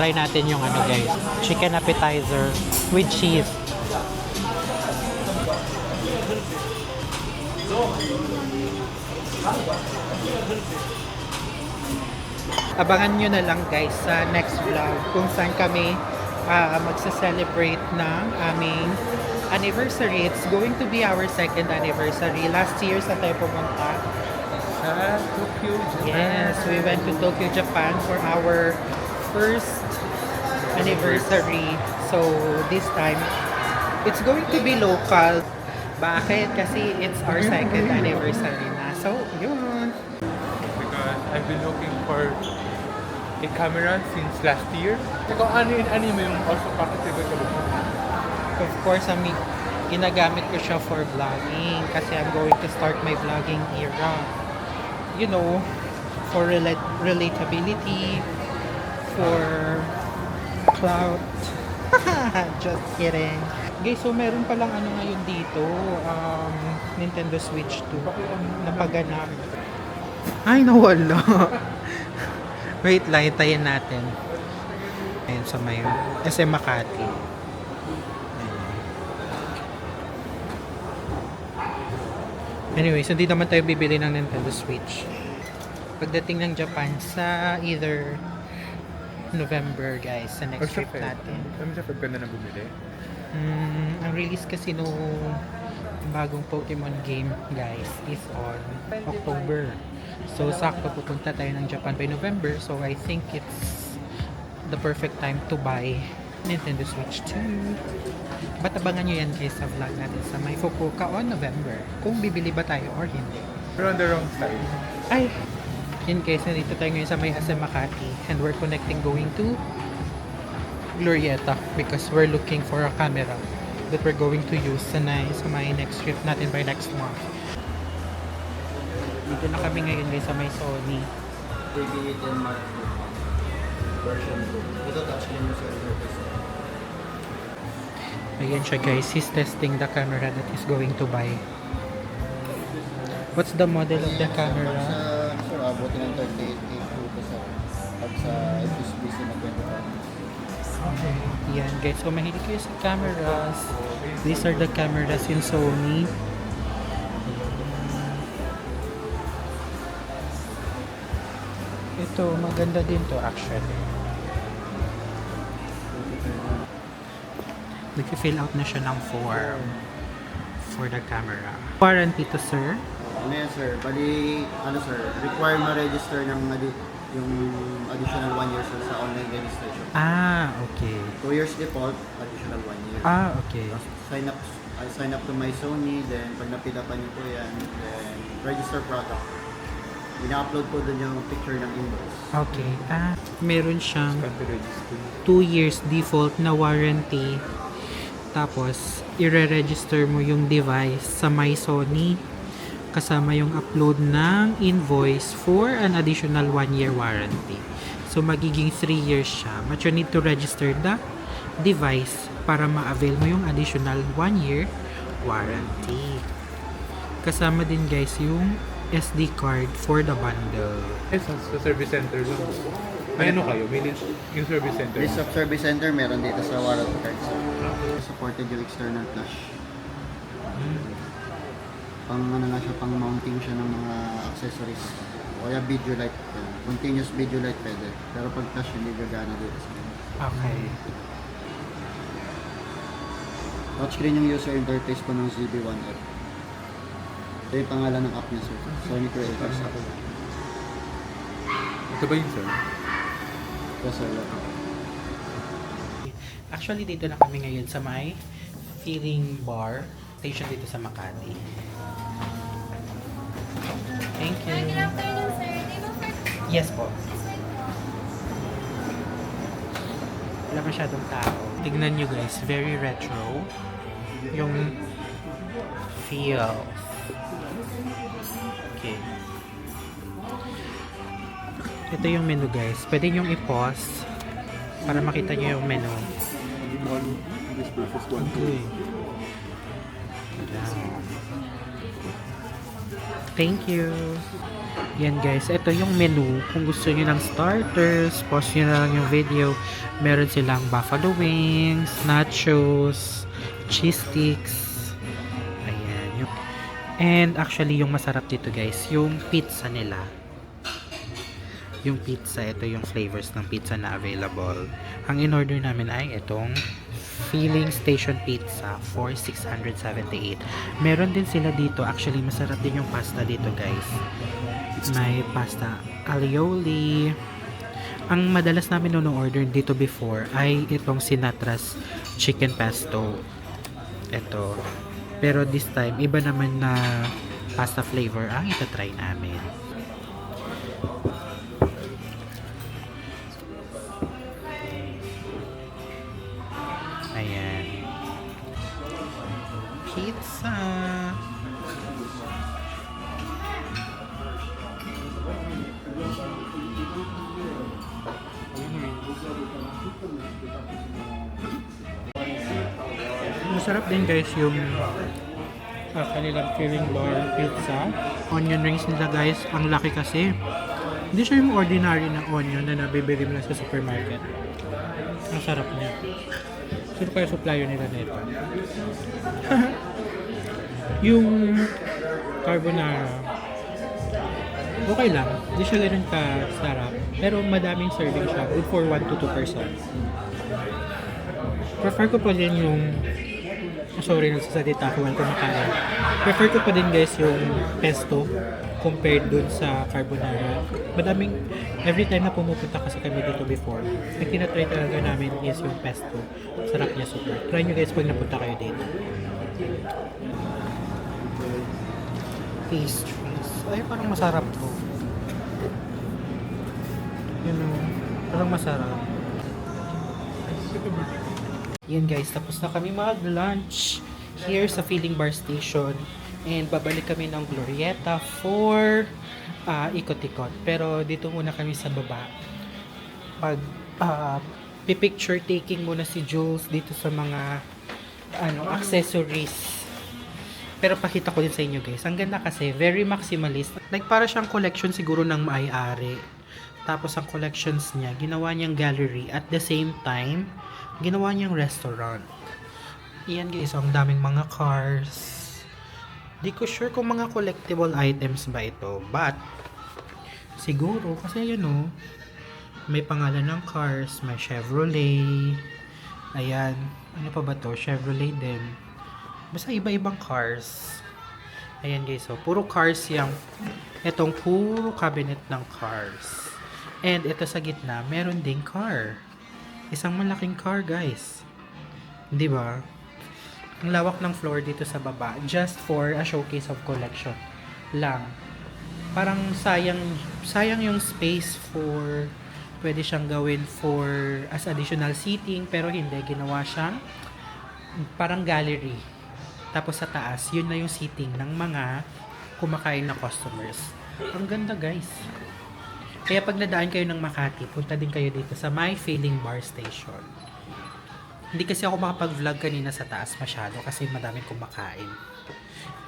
try natin yung ano guys, chicken appetizer with cheese. Abangan nyo na lang guys sa next vlog kung saan kami magsa-celebrate ng aming anniversary. It's going to be our second anniversary. Last year sa tayo pumunta Sa Tokyo, Japan. Yes, we went to Tokyo, Japan for our first anniversary. So this time, it's going to be local. Bakit? Kasi it's our second anniversary na. So, yun. Because I've been looking for a camera since last year. Ikaw, ano mo yung also pakitibay ka ba? Of course, ginagamit ko siya for vlogging kasi I'm going to start my vlogging era. You know, for relatability, for clout. Just kidding. Guys, so meron palang ano ngayon dito, Nintendo Switch 2 na paganap. Ay, nawala. Wait lang, itayin natin. Ayun sa may SM Makati. Anyways, hindi naman tayo bibili ng Nintendo Switch. Pagdating ng Japan sa either November, guys, sa next trip natin. Kami sa Feb ka na bumili. Ang release kasi nung bagong Pokemon game, guys, is on October. So, sakto pupunta tayo ng Japan by November. So, I think it's the perfect time to buy Nintendo Switch 2. But abangan nyo yan guys sa vlog natin sa may Fukuoka on November. Kung bibili ba tayo or hindi. Pero on the wrong side. Ay! In case, nandito tayo ngayon sa may SM Makati and we're connecting going to Glorieta because we're looking for a camera that we're going to use sa my next trip natin by next month. Dito na kami ngayon guys sa may Sony. JB 10 Mark version 2. Ito touchscreen mo sa interface. Ayan siya guys, he's testing the camera that he's going to buy. What's the model of the camera? Sa sir, abutin ng 38 photo sa at sa USB-C na 25. Yan guys, so mahilig kayo sa cameras. These are the cameras in Sony. Ito, maganda din to actually. Nag-fill out na siya ng form for the camera. Warranty to sir? Ano yan sir? Bali, ano sir, require ma-register ng yung additional 1 year sir sa online registration. Ah, okay. 2 years default, additional 1 year. Ah, okay. Tapos sign up to my Sony, then pag napilapan niyo po yan, then register product. Ina-upload po doon yung picture ng invoice. Okay. Ah, meron siyang Country register. 2 years default na warranty. Tapos, i-register mo yung device sa My Sony kasama yung upload ng invoice for an additional 1 year warranty. So, magiging 3 years siya. But you need to register the device para ma-avail mo yung additional 1 year warranty. Kasama din guys yung SD card for the bundle. Eh, sa service center lang. May ano kayo? May yung service center. List of service center meron dito sa warranty card sir. Supported yung external flash. Pang ano na siya, pang mounting siya ng mga accessories. O kaya video light. Continuous video light pwede. Pero pag flash hindi gagana dito sa Okay. touchscreen yung user interface po ng ZB-1F. Ito yung pangalan ng app niya sir. Sony Creators app. Ito ba yun, sir? Ito sir. Actually, dito na kami ngayon sa may Feeling Bar station dito sa Makati. Thank you. Good afternoon, sir. Table for Yes po. Wala masyadong tao. Tignan nyo guys, very retro. Yung feel. Okay. Ito yung menu guys. Pwede nyo i-pause para makita nyo yung menu. Okay. Down. Thank you. Yan guys, ito yung menu. Kung gusto niyo ng starters, pause nyo na lang yung video. Meron silang buffalo wings, nachos, cheese sticks. Ayan. And actually, yung masarap dito guys, yung pizza nila. Yung pizza, ito yung flavors ng pizza na available. Ang in-order namin ay itong Filling Station Pizza for 678. Meron din sila dito. Actually, masarap din yung pasta dito guys. May pasta alioli. Ang madalas namin nung order dito before ay itong Sinatra's chicken pesto. Ito. Pero this time, iba naman na pasta flavor ang itatry namin. Ayan. Pizza. Masarap din guys yung kanilang filling bar pizza. Onion rings nila guys, ang laki kasi. Hindi siya yung ordinary na onion na nabibili mo lang sa supermarket. Ang sarap niya. Sino kaya supplier nila nito? Yung carbonara, okay lang. Hindi siya ganun ka-sarap. Pero madaming serving siya. Good for 1 to 2 persons. Prefer ko pa din yung sorry, nagsasalita ako while kumakain. Prefer ko pa din guys yung pesto compared dun sa carbonara. Madaming, every time na pumupunta kasi kami dito before, ang tinatry talaga namin is yung pesto. Sarap niya super. Try nyo guys pag napunta kayo dito. Pastries. Ay, parang masarap to. Yun o. Parang masarap. Yan guys, tapos na kami mag-lunch here sa Filling Bar Station. And babalik kami ng Glorieta for ikot-ikot. Pero dito muna kami sa baba. Pag picture taking muna si Jules dito sa mga accessories. Pero pakita ko din sa inyo guys. Ang ganda kasi, very maximalist. Like para siyang collection siguro ng may-ari. Tapos ang collections niya, ginawa niyang gallery. At the same time, ginawa niyang restaurant. Iyan guys, ang daming mga cars. Di ko sure kung mga collectible items ba ito. But, siguro, kasi yun o, may pangalan ng cars, may Chevrolet. Ayan, ano pa ba to? Chevrolet din. Basta iba-ibang cars. Ayan guys, so puro cars yung, itong puro cabinet ng cars. And ito sa gitna, meron ding car. Isang malaking car guys. Di ba? Ang lawak ng floor dito sa baba, just for a showcase of collection lang. Parang sayang yung space for, pwede siyang gawin for as additional seating, pero hindi, ginawa siyang parang gallery. Tapos sa taas, yun na yung seating ng mga kumakain na customers. Ang ganda guys. Kaya pag nadaan kayo ng Makati, punta din kayo dito sa My Filling Bar Station. Hindi kasi ako makapag-vlog kanina sa taas masyado kasi madaming kumakain.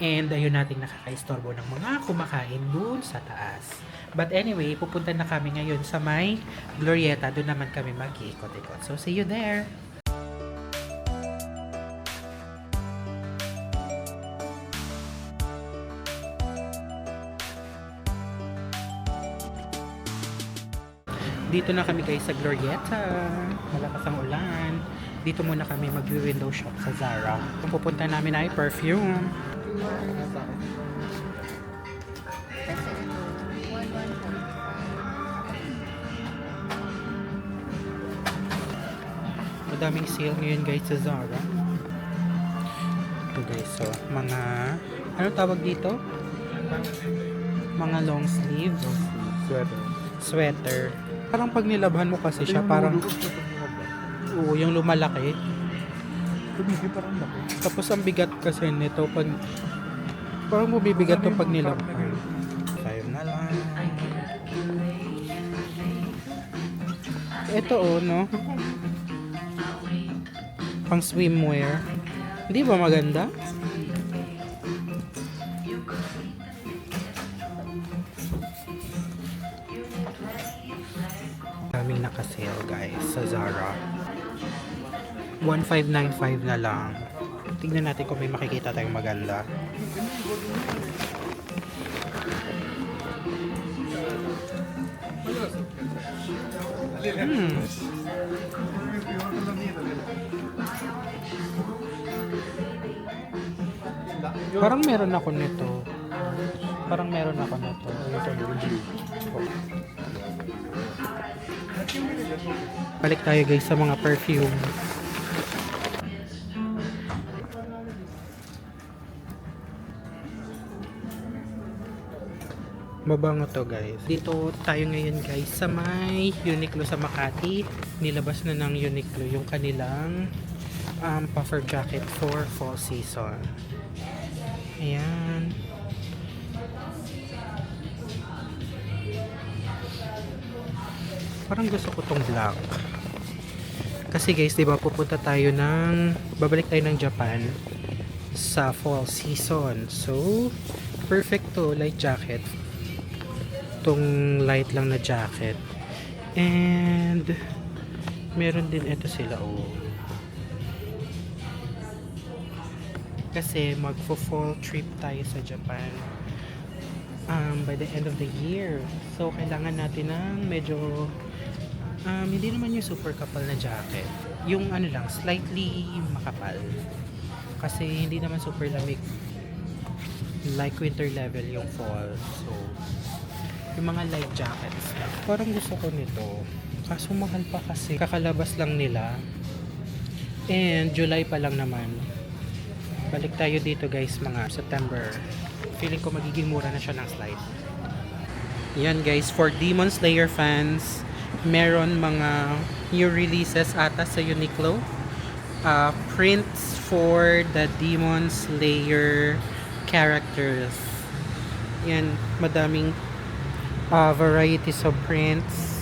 And ayun nating nakakaistorbo ng mga kumakain dun sa taas. But anyway, pupunta na kami ngayon sa may Glorieta. Doon naman kami mag-iikot-ikot. So see you there! Dito na kami guys sa Glorieta. Malakas ang ulan. Dito muna kami mag-window shop sa Zara. Kung pupunta namin ay perfume. Madaming sale ngayon guys sa Zara. Ito guys, so mga ano tawag dito? Mga long sleeves. Sweater. Parang pag nilabhan mo kasi siya, parang oo, yung lumalaki. Tapos ang bigat kasi nito pag parang mabibigat to pag nilabhan. Tayo na lang. Ito oh, no? Pang swimwear. Hindi ba maganda? naka-sale guys sa Zara. 1595 na lang. Tingnan natin kung may makikita tayong maganda. Parang meron ako nito. Balik tayo guys sa mga perfume. Mabango to guys. Dito tayo ngayon guys sa may Uniqlo sa Makati. Nilabas na ng Uniqlo yung kanilang puffer jacket for fall season. Ayan. Parang gusto ko tong black. Kasi guys, diba pupunta tayo babalik tayo ng Japan sa fall season. So, perfect to light jacket. Tong light lang na jacket. And meron din ito sila kasi magfo-fall trip tayo sa Japan by the end of the year. So kailangan natin ng medyo hindi naman yung super kapal na jacket. Yung lang, slightly makapal. Kasi hindi naman super lamig. Like winter level yung fall. So yung mga light jackets lang. Parang gusto ko nito. Kaso mahal pa kasi. Kakalabas lang nila. And July pa lang naman. Balik tayo dito guys mga September. Feeling ko magiging mura na siya ng slide. Yan guys, for Demon Slayer fans, meron mga new releases ata sa Uniqlo. Prints for the Demon Slayer characters. Yan, madaming varieties of prints.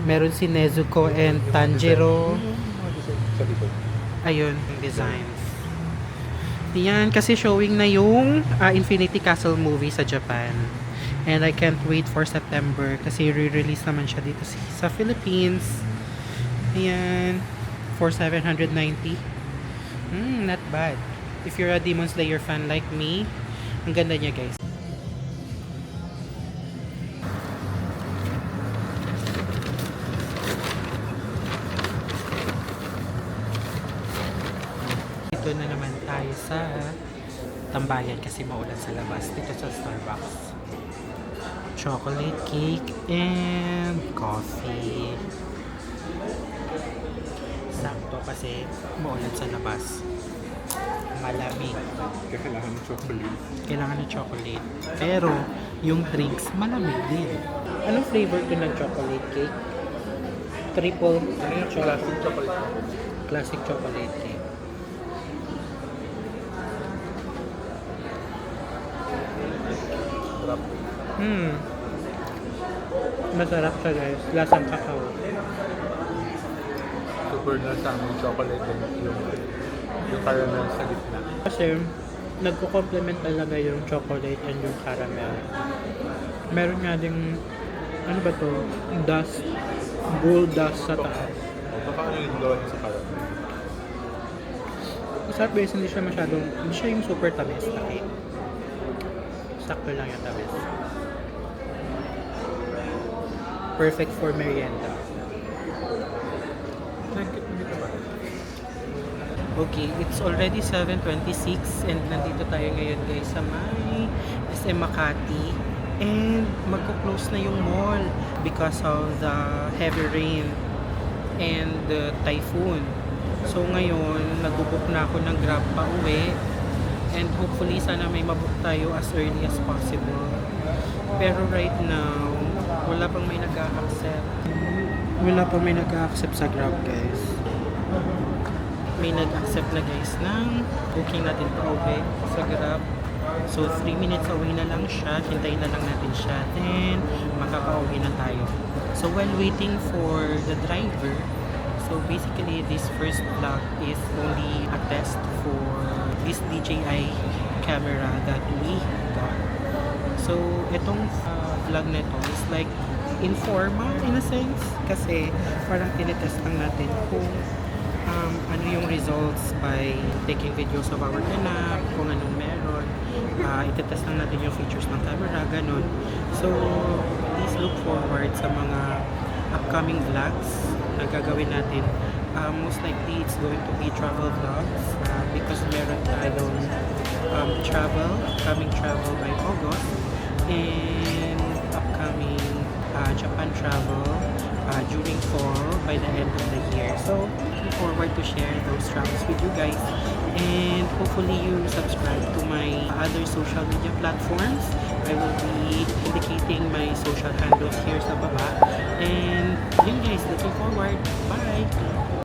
Meron si Nezuko and Tanjiro. Ayun, yung designs. Yan, kasi showing na yung Infinity Castle movie sa Japan. And I can't wait for September kasi re-release naman siya dito sa Philippines. Ayan, for 790. Not bad. If you're a Demon Slayer fan like me, ang ganda niya guys. Dito na naman tayo sa tambayan kasi maulan sa labas dito sa Starbucks. Chocolate cake and coffee. Sakto kasi maulan sa labas. Malamig. Kailangan ng chocolate. Kailangan ng chocolate. Pero yung drinks malamig din. Anong flavor ko ng chocolate cake? Triple Classic chocolate. classic chocolate cake. Masarap siya guys. Lasang kakao. Super na sa aming chocolate and yung caramel sa gitna. Kasi nagko-complement talaga yung chocolate and yung caramel. Meron nga ding ano ba to? Dust. Gold dust sa taas. Baka ano yung gawa niya sa caramel? Masarap guys, hindi siya yung super tamis na cake. Sakto lang yung tamis. Perfect for merienda. Okay, it's already 7:26 and nandito tayo ngayon guys sa may SM Makati and magko-close na yung mall because of the heavy rain and the typhoon. So ngayon, nag-book na ako ng Grab pa uwi and hopefully sana may mabook tayo as early as possible. Pero right now, wala pang may nag-a-accept. Wala pang may nag-a-accept sa Grab guys. May nag-accept na guys ng booking natin pa uwi sa Grab. So 3 minutes away na lang siya. Hintayin na lang natin siya. Then makaka-uwi na tayo. So while waiting for the driver, so basically this first vlog is only a test for this DJI camera that we got. So itong vlog na ito is like informal in a sense kasi parang tinetest lang natin kung ano yung results by taking videos of our ganap, kung anong meron. Itetest lang natin yung features ng camera, ganun. So, please look forward sa mga upcoming vlogs na gagawin natin. Most likely, it's going to be travel vlogs because meron tayong upcoming travel by August and upcoming Japan travel during fall by the end of the year. So, looking forward to share those travels with you guys. And hopefully you subscribe to my other social media platforms. I will be indicating my social handles here sa baba. And yun guys, looking forward. Bye!